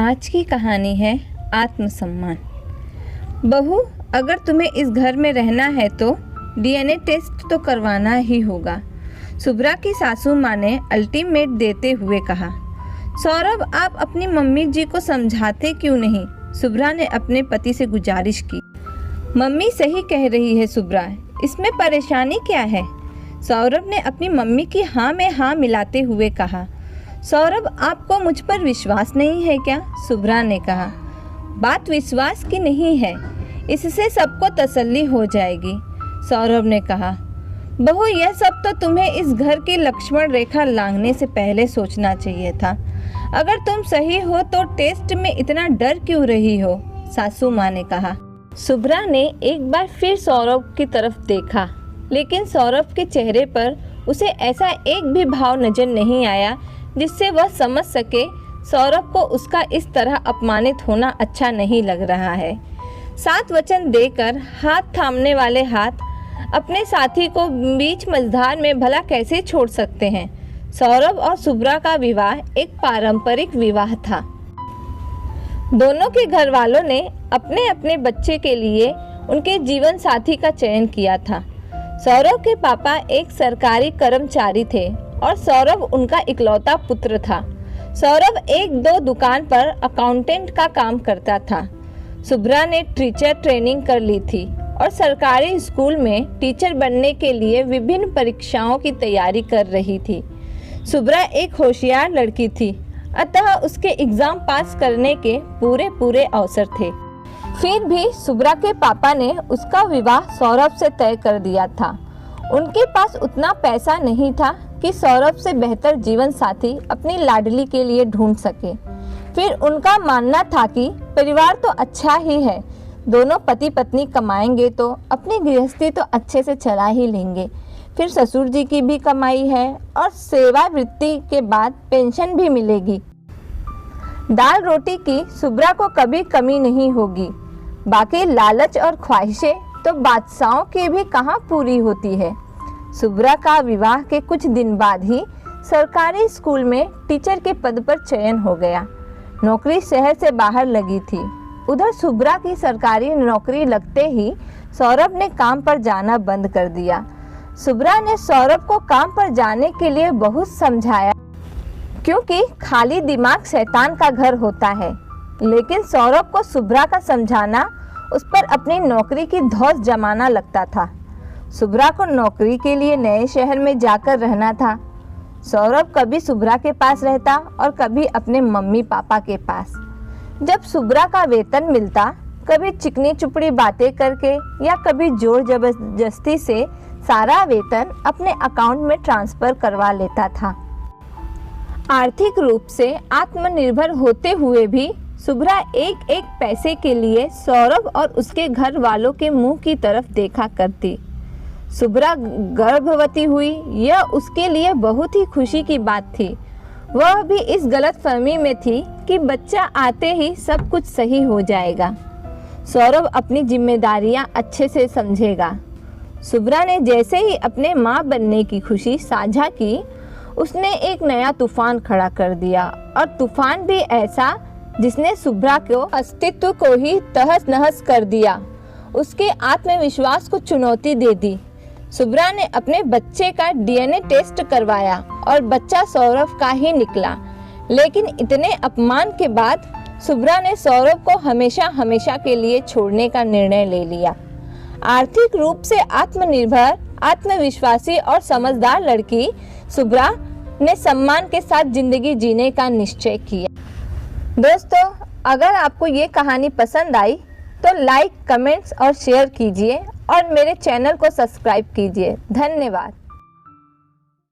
आज की कहानी है आत्मसम्मान। बहू, अगर तुम्हें इस घर में रहना है तो डीएनए टेस्ट तो करवाना ही होगा, शुभ्रा की सासू माँ ने अल्टीमेट देते हुए कहा। सौरभ, आप अपनी मम्मी जी को समझाते क्यों नहीं? शुभ्रा ने अपने पति से गुजारिश की। मम्मी सही कह रही है शुभ्रा, इसमें परेशानी क्या है? सौरभ ने अपनी मम्मी की हाँ में हाँ मिलाते हुए कहा। सौरभ, आपको मुझ पर विश्वास नहीं है क्या? शुभ्रा ने कहा। बात विश्वास की नहीं है, इससे सबको तसल्ली हो जाएगी, सौरभ ने कहा। बहू, यह सब तो तुम्हें इस घर की लक्ष्मण रेखा लांघने से पहले सोचना चाहिए था। अगर तुम सही हो तो टेस्ट में इतना डर क्यों रही हो? सासू माँ ने कहा। शुभ्रा ने एक बार फिर सौरभ की तरफ देखा, लेकिन सौरभ के चेहरे पर उसे ऐसा एक भी भाव नजर नहीं आया जिससे वह समझ सके सौरभ को उसका इस तरह अपमानित होना अच्छा नहीं लग रहा है। सात वचन देकर हाथ थामने वाले हाथ अपने साथी को बीच मझधार में भला कैसे छोड़ सकते हैं? सौरभ और शुभ्रा का विवाह एक पारंपरिक विवाह था। दोनों के घर वालों ने अपने अपने बच्चे के लिए उनके जीवन साथी का चयन किया था। सौरभ के पापा एक सरकारी कर्मचारी थे और सौरभ उनका इकलौता पुत्र था। सौरभ एक दो दुकान पर अकाउंटेंट का काम करता था। शुभ्रा ने टीचर ट्रेनिंग कर ली थी और सरकारी स्कूल में टीचर बनने के लिए विभिन्न परीक्षाओं की तैयारी कर रही थी। शुभ्रा एक होशियार लड़की थी, अतः उसके एग्जाम पास करने के पूरे अवसर थे। फिर भी शुभ्रा के पापा ने उसका विवाह सौरभ से तय कर दिया था। उनके पास उतना पैसा नहीं था कि सौरभ से बेहतर जीवन साथी अपनी लाडली के लिए ढूंढ सके। फिर उनका मानना था कि परिवार तो अच्छा ही है, दोनों पति पत्नी कमाएंगे तो अपनी गृहस्थी तो अच्छे से चला ही लेंगे। फिर ससुर जी की भी कमाई है और सेवावृत्ति के बाद पेंशन भी मिलेगी। दाल रोटी की शुभ्रा को कभी कमी नहीं होगी। बाकी लालच और ख्वाहिशें तो बादशाहों की भी कहाँ पूरी होती है। शुभ्रा का विवाह के कुछ दिन बाद ही सरकारी स्कूल में टीचर के पद पर चयन हो गया। नौकरी शहर से बाहर लगी थी। उधर शुभ्रा की सरकारी नौकरी लगते ही सौरभ ने काम पर जाना बंद कर दिया। शुभ्रा ने सौरभ को काम पर जाने के लिए बहुत समझाया, क्योंकि खाली दिमाग शैतान का घर होता है। लेकिन सौरभ को शुभ्रा का समझाना उस पर अपनी नौकरी की धौंस जमाना लगता था। शुभ्रा को नौकरी के लिए नए शहर में जाकर रहना था। सौरभ कभी शुभ्रा के पास रहता और कभी अपने मम्मी पापा के पास। जब शुभ्रा का वेतन मिलता, कभी चिकनी चुपड़ी बातें करके या कभी जोर जबरदस्ती से सारा वेतन अपने अकाउंट में ट्रांसफर करवा लेता था। आर्थिक रूप से आत्मनिर्भर होते हुए भी शुभ्रा एक एक पैसे के लिए सौरभ और उसके घर वालों के मुंह की तरफ देखा करती। शुभ्रा गर्भवती हुई, यह उसके लिए बहुत ही खुशी की बात थी। वह भी इस गलतफहमी में थी कि बच्चा आते ही सब कुछ सही हो जाएगा, सौरभ अपनी जिम्मेदारियां अच्छे से समझेगा। शुभ्रा ने जैसे ही अपने माँ बनने की खुशी साझा की, उसने एक नया तूफान खड़ा कर दिया, और तूफान भी ऐसा जिसने शुभ्रा को अस्तित्व को ही तहस नहस कर दिया। उसके आत्मविश्वास को चुनौती दे दी। शुभ्रा ने अपने बच्चे का डीएनए टेस्ट करवाया और बच्चा सौरभ का ही निकला। लेकिन इतने अपमान के बाद शुभ्रा ने सौरभ को हमेशा के लिए छोड़ने का निर्णय ले लिया। आर्थिक रूप से आत्मनिर्भर, आत्मविश्वासी और समझदार लड़की शुभ्रा ने सम्मान के साथ जिंदगी जीने का निश्चय किया। दोस्तों, अगर आपको ये कहानी पसंद आई तो लाइक, कमेंट्स और शेयर कीजिए और मेरे चैनल को सब्सक्राइब कीजिए। धन्यवाद।